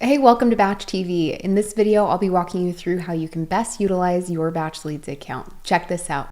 Hey, welcome to BatchTV. In this video, I'll be walking you through how you can best utilize your BatchLeads account. Check this out.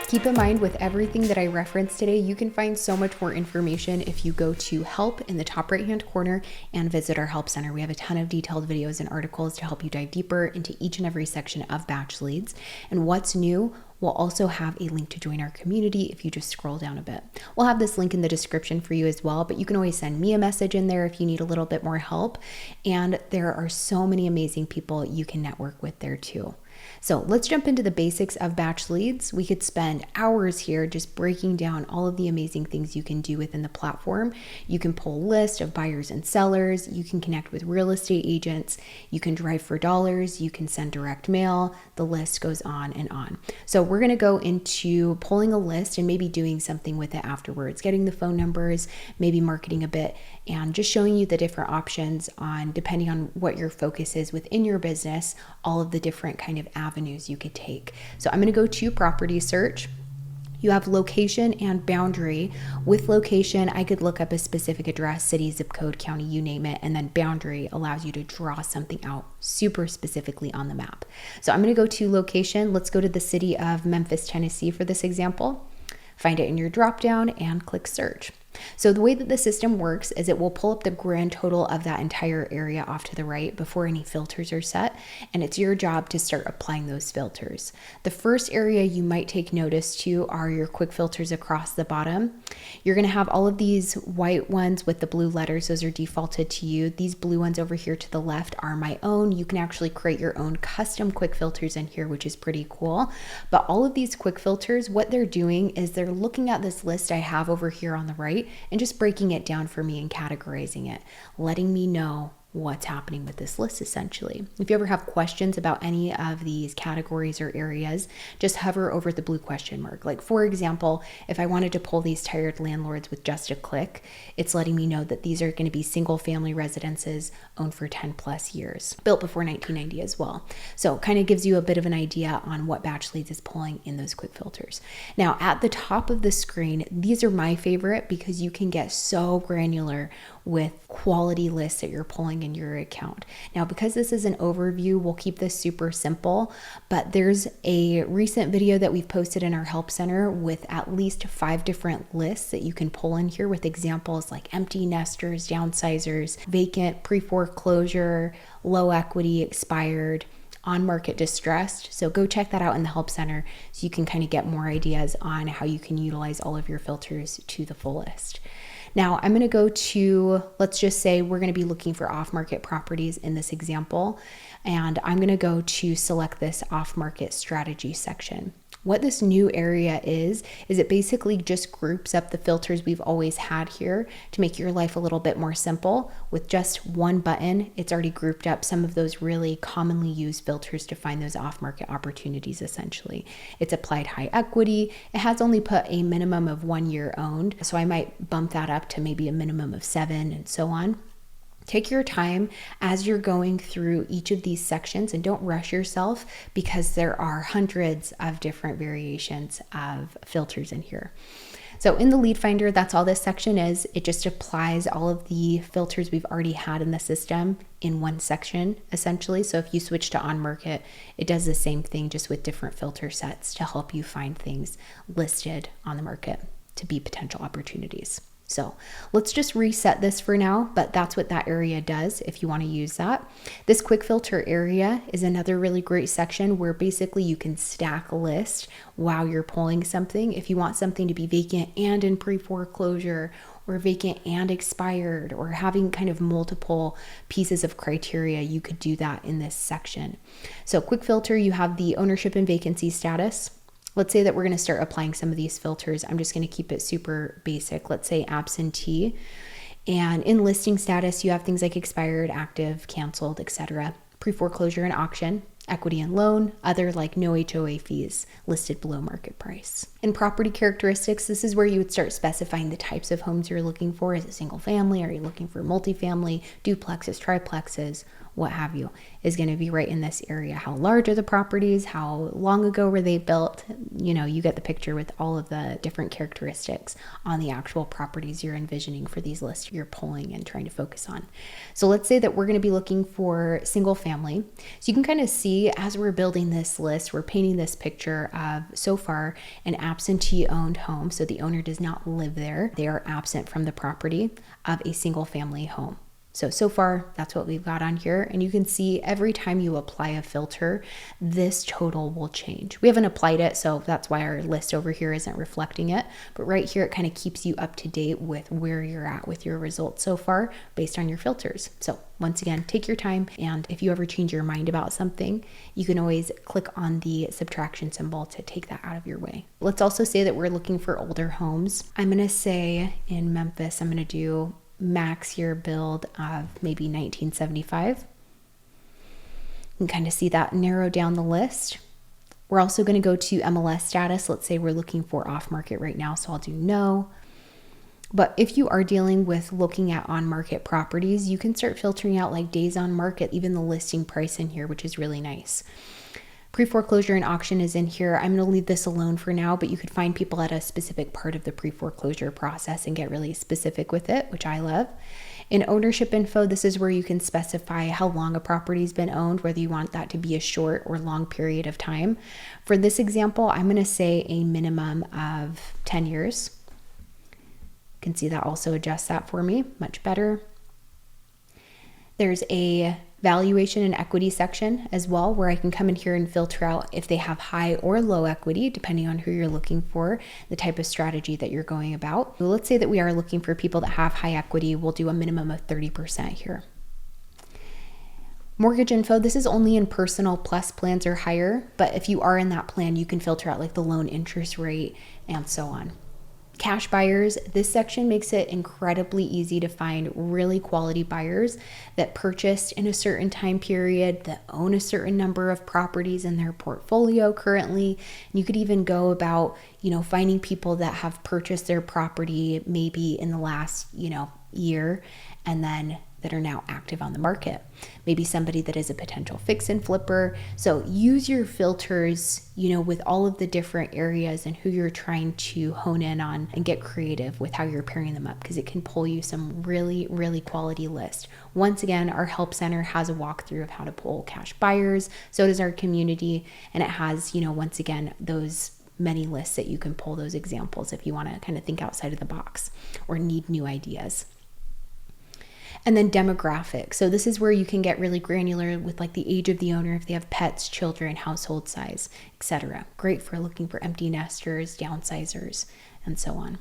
Keep in mind, with everything that I referenced today, you can find so much more information if you go to help in the top right-hand corner and visit our help center. We have a ton of detailed videos and articles to help you dive deeper into each and every section of BatchLeads. And what's new, we'll also have a link to join our community if you just scroll down a bit. We'll have this link in the description for you as well, but you can always send me a message in there if you need a little bit more help. And there are so many amazing people you can network with there too. So let's jump into the basics of BatchLeads. We could spend hours here just breaking down all of the amazing things you can do within the platform. You can pull a list of buyers and sellers. You can connect with real estate agents. You can drive for dollars. You can send direct mail. The list goes on and on. So we're going to go into pulling a list and maybe doing something with it afterwards, getting the phone numbers, maybe marketing a bit, and just showing you the different options on, depending on what your focus is within your business, all of the different kind of avenues you could take. So I'm going to go to property search. You have location and boundary. With location, I could look up a specific address, city, zip code, county, you name it. And then boundary allows you to draw something out super specifically on the map. So I'm going to go to location. Let's go to the city of Memphis, Tennessee for this example. Find it in your drop down and click search. So the way that the system works is it will pull up the grand total of that entire area off to the right before any filters are set, and it's your job to start applying those filters. The first area you might take notice to are your quick filters across the bottom. You're going to have all of these white ones with the blue letters. Those are defaulted to you. These blue ones over here to the left are my own. You can actually create your own custom quick filters in here, which is pretty cool. But all of these quick filters, what they're doing is they're looking at this list I have over here on the right and just breaking it down for me and categorizing it, letting me know what's happening with this list essentially. If you ever have questions about any of these categories or areas, just hover over the blue question mark. Like for example, if I wanted to pull these tired landlords with just a click, it's letting me know that these are going to be single family residences owned for 10 plus years, built before 1990 as well. So it kind of gives you a bit of an idea on what BatchLeads is pulling in those quick filters. Now at the top of the screen, these are my favorite because you can get so granular with quality lists that you're pulling in your account. Now, because this is an overview, we'll keep this super simple, but there's a recent video that we've posted in our help center with at least 5 different lists that you can pull in here with examples like empty nesters, downsizers, vacant, pre-foreclosure, low equity, expired, on market distressed. So go check that out in the help center so you can kind of get more ideas on how you can utilize all of your filters to the fullest. Now I'm going to go to, let's just say we're going to be looking for off-market properties in this example, and I'm going to go to select this off-market strategy section. What this new area is it basically just groups up the filters we've always had here to make your life a little bit more simple. With just one button, it's already grouped up some of those really commonly used filters to find those off-market opportunities essentially. It's applied high equity. It has only put a minimum of 1 year owned, so I might bump that up to maybe a minimum of 7 and so on. Take your time as you're going through each of these sections and don't rush yourself because there are hundreds of different variations of filters in here. So in the lead finder, that's all this section is. It just applies all of the filters we've already had in the system in one section essentially. So if you switch to on market, it does the same thing just with different filter sets to help you find things listed on the market to be potential opportunities. So let's just reset this for now, but that's what that area does if you want to use that. This quick filter area is another really great section where basically you can stack a list while you're pulling something. If you want something to be vacant and in pre-foreclosure, or vacant and expired, or having kind of multiple pieces of criteria, you could do that in this section. So quick filter, you have the ownership and vacancy status. Let's say that we're going to start applying some of these filters. I'm just going to keep it super basic. Let's say absentee. And in listing status, you have things like expired, active, canceled, etc. Pre-foreclosure and auction, equity and loan, other like no HOA fees listed below market price. In property characteristics, this is where you would start specifying the types of homes you're looking for. Is it single family? Are you looking for multifamily, duplexes, triplexes, what have you, is going to be right in this area. How large are the properties? How long ago were they built? You get the picture with all of the different characteristics on the actual properties you're envisioning for these lists you're pulling and trying to focus on. So let's say that we're going to be looking for single family. So you can kind of see as we're building this list, we're painting this picture of, so far, an absentee owned home. So the owner does not live there. They are absent from the property, of a single family home. So far, that's what we've got on here. And you can see every time you apply a filter, this total will change. We haven't applied it, so that's why our list over here isn't reflecting it. But right here, it kind of keeps you up to date with where you're at with your results so far based on your filters. So once again, take your time. And if you ever change your mind about something, you can always click on the subtraction symbol to take that out of your way. Let's also say that we're looking for older homes. I'm going to say in Memphis, I'm going to do max year build of maybe 1975. You can kind of see that narrow down the list. We're also going to go to MLS status. Let's say we're looking for off market right now, so I'll do no. But if you are dealing with looking at on market properties, you can start filtering out like days on market, even the listing price in here, which is really nice. Pre-foreclosure and auction is in here. I'm going to leave this alone for now, but you could find people at a specific part of the pre-foreclosure process and get really specific with it, which I love. In ownership info, this is where you can specify how long a property's been owned, whether you want that to be a short or long period of time. For this example, I'm going to say a minimum of 10 years. You can see that also adjusts that for me much better. There's a valuation and equity section as well, where I can come in here and filter out if they have high or low equity, depending on who you're looking for, the type of strategy that you're going about. So let's say that we are looking for people that have high equity. We'll do a minimum of 30% here. Mortgage info, this is only in personal plus plans or higher, but if you are in that plan, you can filter out like the loan interest rate and so on. Cash buyers, this section makes it incredibly easy to find really quality buyers that purchased in a certain time period, that own a certain number of properties in their portfolio currently. And you could even go about, finding people that have purchased their property maybe in the last, year, and then that are now active on the market. Maybe somebody that is a potential fix and flipper. So use your filters, with all of the different areas and who you're trying to hone in on, and get creative with how you're pairing them up, because it can pull you some really, really quality lists. Once again, our help center has a walkthrough of how to pull cash buyers. So does our community. And it has, once again, those many lists that you can pull those examples if you want to kind of think outside of the box or need new ideas. And then demographics. So this is where you can get really granular with like the age of the owner, if they have pets, children, household size, etc. Great for looking for empty nesters, downsizers, and so on.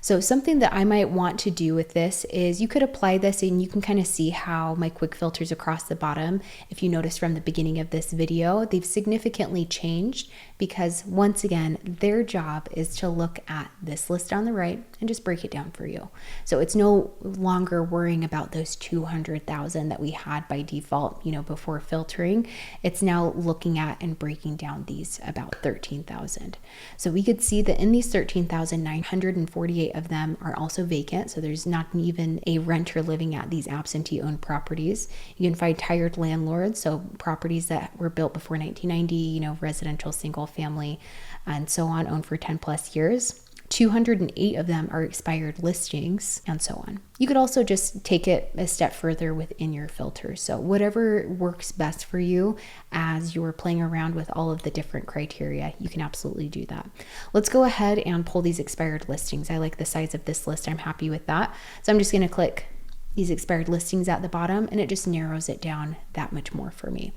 So something that I might want to do with this is you could apply this and you can kind of see how my quick filters across the bottom, if you notice from the beginning of this video, they've significantly changed, because once again, their job is to look at this list on the right and just break it down for you. So it's no longer worrying about those 200,000 that we had by default, before filtering. It's now looking at and breaking down these about 13,000. So we could see that in these 13,948 of them are also vacant. So there's not even a renter living at these absentee owned properties. You can find tired landlords. So properties that were built before 1990, residential, single family, and so on, owned for 10 plus years. 208 of them are expired listings, and so on. You could also just take it a step further within your filter. So whatever works best for you as you're playing around with all of the different criteria, you can absolutely do that. Let's go ahead and pull these expired listings. I like the size of this list. I'm happy with that. So I'm just going to click these expired listings at the bottom, and it just narrows it down that much more for me.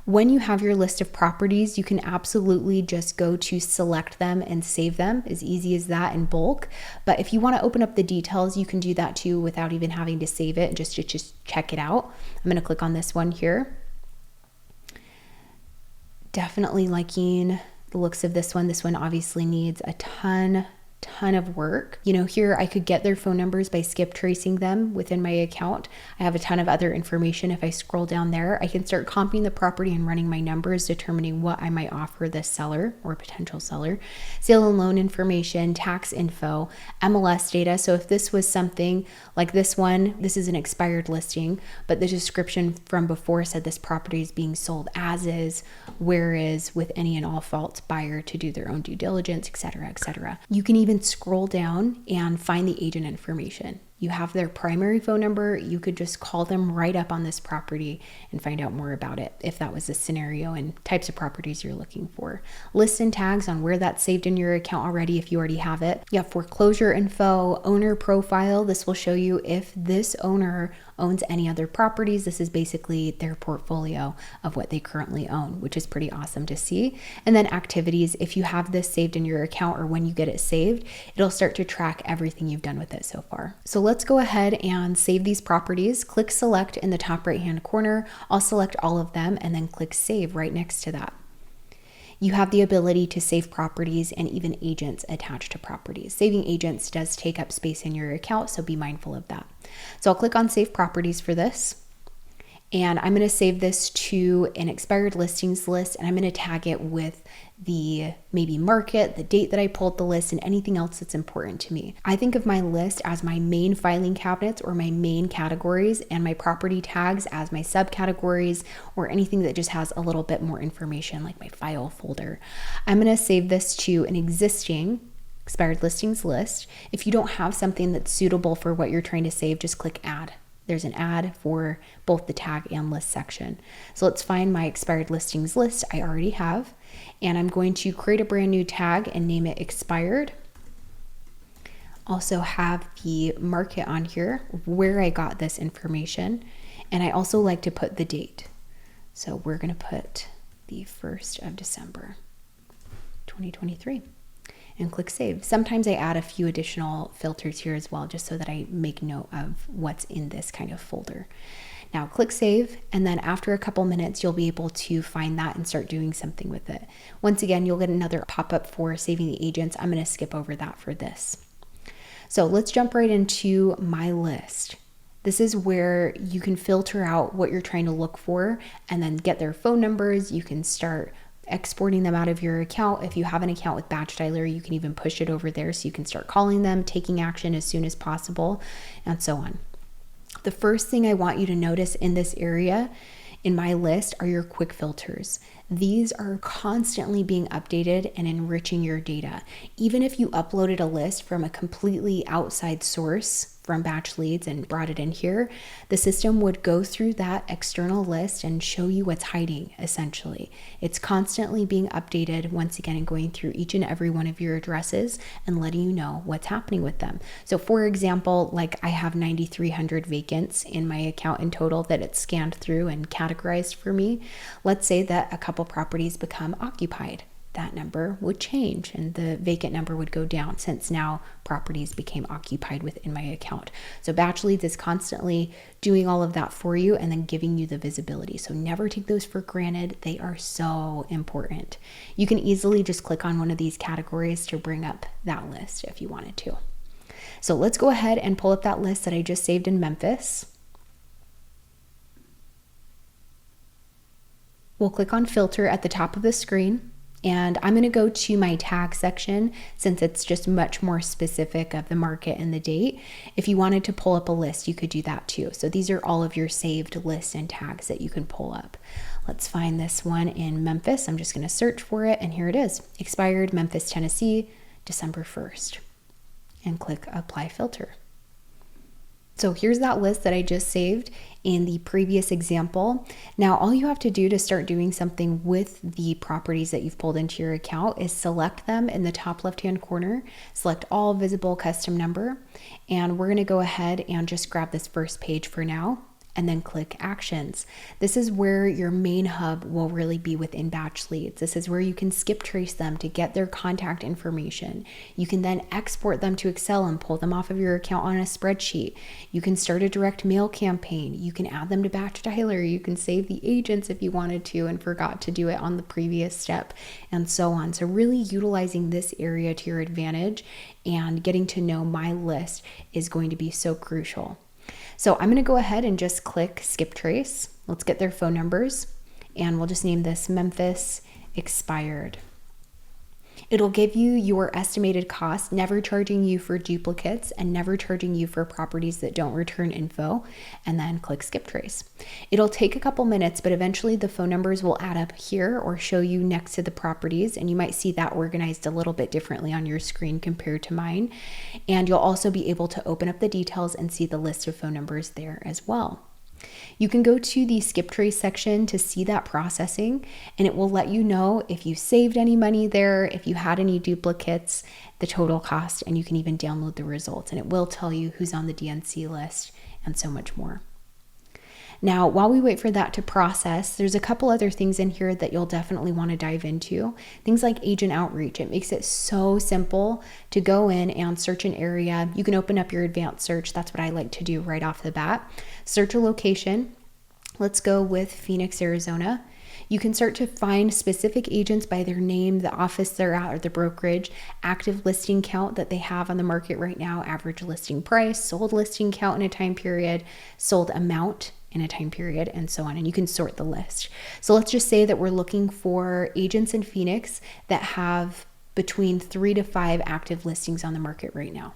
When you have your list of properties, you can absolutely just go to select them and save them, as easy as that, in bulk. But if you want to open up the details, you can do that too without even having to save it and just check it out. I'm going to click on this one here. Definitely liking the looks of this one. This one obviously needs a ton ton of work. You know, here I could get their phone numbers by skip tracing them within my account. I have a ton of other information. If I scroll down there, I can start comping the property and running my numbers, determining what I might offer this seller or potential seller, sale and loan information, tax info, MLS data. So if this was something like this one, this is an expired listing, but the description from before said this property is being sold as is, whereas with any and all faults, buyer to do their own due diligence, etc., etc. You can even scroll down and find the agent information. You have their primary phone number. You could just call them right up on this property and find out more about it if that was the scenario and types of properties you're looking for. List and tags on where that's saved in your account already if you already have it. You have foreclosure info, owner profile. This will show you if this owner owns any other properties. This is basically their portfolio of what they currently own, which is pretty awesome to see. And then activities, if you have this saved in your account or when you get it saved, it'll start to track everything you've done with it so far. So let's go ahead and save these properties. Click select in the top right hand corner. I'll select all of them and then click save right next to that. You have the ability to save properties and even agents attached to properties. Saving agents does take up space in your account, so be mindful of that. So I'll click on save properties for this. And I'm going to save this to an expired listings list, and I'm going to tag it with the maybe market, the date that I pulled the list, and anything else that's important to me. I think of my list as my main filing cabinets or my main categories, and my property tags as my subcategories or anything that just has a little bit more information like my file folder. I'm going to save this to an existing expired listings list. If you don't have something that's suitable for what you're trying to save, just click add. There's an ad for both the tag and list section. So let's find my expired listings list I already have. And I'm going to create a brand new tag and name it expired. Also have the market on here where I got this information. And I also like to put the date. So we're going to put the 1st of December, 2023. And click save. Sometimes I add a few additional filters here as well, just so that I make note of what's in this kind of folder. Now click save, and then after a couple minutes, you'll be able to find that and start doing something with it. Once again, you'll get another pop-up for saving the agents. I'm going to skip over that for this. So let's jump right into my list. This is where you can filter out what you're trying to look for and then get their phone numbers. You can start exporting them out of your account. If you have an account with Batch Dialer, you can even push it over there so you can start calling them, taking action as soon as possible, and so on. The first thing I want you to notice in this area in my list are your quick filters. These are constantly being updated and enriching your data. Even if you uploaded a list from a completely outside source from BatchLeads and brought it in here, the system would go through that external list and show you what's hiding, essentially. It's constantly being updated, once again, and going through each and every one of your addresses and letting you know what's happening with them. So for example, like I have 9,300 vacants in my account in total that it's scanned through and categorized for me. Let's say that a couple properties become occupied. That number would change and the vacant number would go down since now properties became occupied within my account. So BatchLeads is constantly doing all of that for you and then giving you the visibility. So never take those for granted. They are so important. You can easily just click on one of these categories to bring up that list if you wanted to. So let's go ahead and pull up that list that I just saved in Memphis. We'll click on filter at the top of the screen. And I'm going to go to my tag section since it's just much more specific of the market and the date. If you wanted to pull up a list, you could do that too. So these are all of your saved lists and tags that you can pull up. Let's find this one in Memphis. I'm just going to search for it. And here it is. Expired Memphis, Tennessee, December 1st. And click apply filter. So here's that list that I just saved in the previous example. Now, all you have to do to start doing something with the properties that you've pulled into your account is select them in the top left-hand corner, select all visible custom number, and we're gonna go ahead and just grab this first page for now. and then click Actions. This is where your main hub will really be within BatchLeads. This is where you can skip trace them to get their contact information. You can then export them to Excel and pull them off of your account on a spreadsheet. You can start a direct mail campaign. You can add them to Batch Dialer. You can save the agents if you wanted to and forgot to do it on the previous step, and so on. So really utilizing this area to your advantage and getting to know my list is going to be so crucial. So I'm going to go ahead and just click skip trace. Let's get their phone numbers, and we'll just name this Memphis expired. It'll give you your estimated cost, never charging you for duplicates and never charging you for properties that don't return info, and then click skip trace. It'll take a couple minutes, but eventually the phone numbers will add up here or show you next to the properties, and you might see that organized a little bit differently on your screen compared to mine. And you'll also be able to open up the details and see the list of phone numbers there as well. You can go to the skip trace section to see that processing, and it will let you know if you saved any money there, if you had any duplicates, the total cost, and you can even download the results, and it will tell you who's on the DNC list and so much more. Now, while we wait for that to process, there's a couple other things in here that you'll definitely want to dive into. Things like agent outreach. It makes it so simple to go in and search an area. You can open up your advanced search. That's what I like to do right off the bat. Search a location. Let's go with Phoenix, Arizona. You can start to find specific agents by their name, the office they're at, or the brokerage, active listing count that they have on the market right now, average listing price, sold listing count in a time period, sold amount in a time period, and so on. And you can sort the list. So let's just say that we're looking for agents in Phoenix that have between 3 to 5 active listings on the market right now.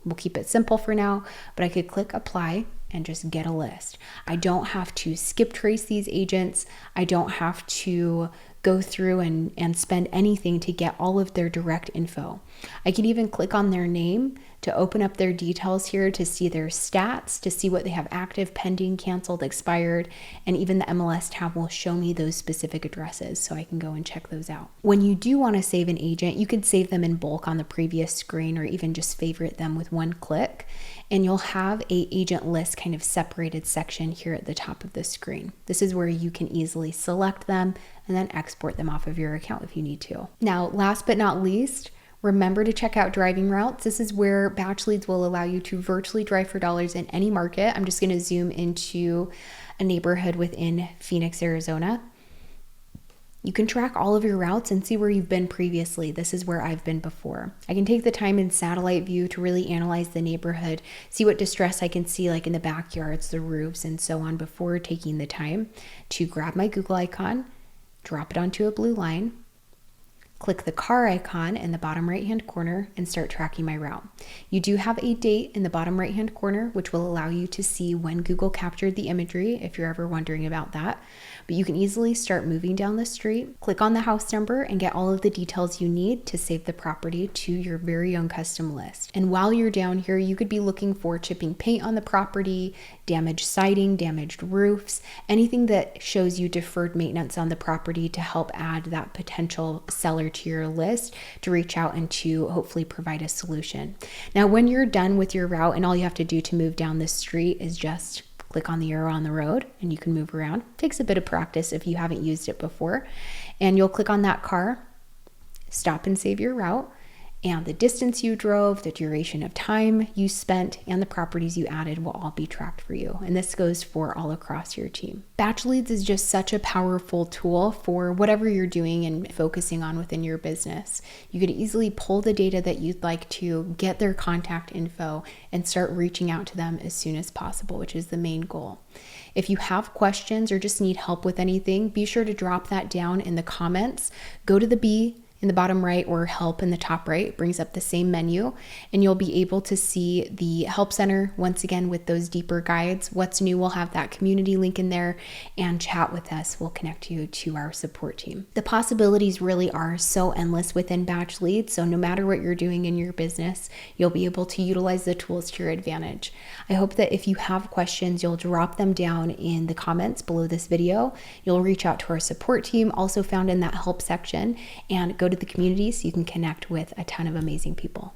We'll keep it simple for now, but I could click apply and just get a list. I don't have to skip trace these agents. I don't have to go through and spend anything to get all of their direct info. I can even click on their name to open up their details here to see their stats, to see what they have active, pending, canceled, expired, and even the MLS tab will show me those specific addresses so I can go and check those out. When you do want to save an agent, you could save them in bulk on the previous screen or even just favorite them with one click, and you'll have a agent list kind of separated section here at the top of the screen. This is where you can easily select them and then export them off of your account if you need to. Now, last but not least, remember to check out driving routes. This is where BatchLeads will allow you to virtually drive for dollars in any market. I'm just going to zoom into a neighborhood within Phoenix, Arizona. You can track all of your routes and see where you've been previously. This is where I've been before. I can take the time in satellite view to really analyze the neighborhood, see what distress I can see like in the backyards, the roofs, and so on before taking the time to grab my Google icon, drop it onto a blue line, click the car icon in the bottom right-hand corner and start tracking my route. You do have a date in the bottom right-hand corner, which will allow you to see when Google captured the imagery if you're ever wondering about that. But you can easily start moving down the street, click on the house number, and get all of the details you need to save the property to your very own custom list. And while you're down here, you could be looking for chipping paint on the property, damaged siding, damaged roofs, anything that shows you deferred maintenance on the property to help add that potential seller to your list to reach out and to hopefully provide a solution. Now, when you're done with your route and all you have to do to move down the street is just click on the arrow on the road and you can move around. It takes a bit of practice if you haven't used it before. And you'll click on that car, stop and save your route, and the distance you drove, the duration of time you spent, and the properties you added will all be tracked for you. And this goes for all across your team. BatchLeads is just such a powerful tool for whatever you're doing and focusing on within your business. You could easily pull the data that you'd like to, get their contact info, and start reaching out to them as soon as possible, which is the main goal. If you have questions or just need help with anything, be sure to drop that down in the comments. Go to the B in the bottom right or help in the top right. It brings up the same menu and you'll be able to see the help center once again with those deeper guides. What's new, we'll have that community link in there, and chat with us. We'll connect you to our support team. The possibilities really are so endless within BatchLeads. So no matter what you're doing in your business, you'll be able to utilize the tools to your advantage. I hope that if you have questions, you'll drop them down in the comments below this video. You'll reach out to our support team, also found in that help section, and go to the community so you can connect with a ton of amazing people.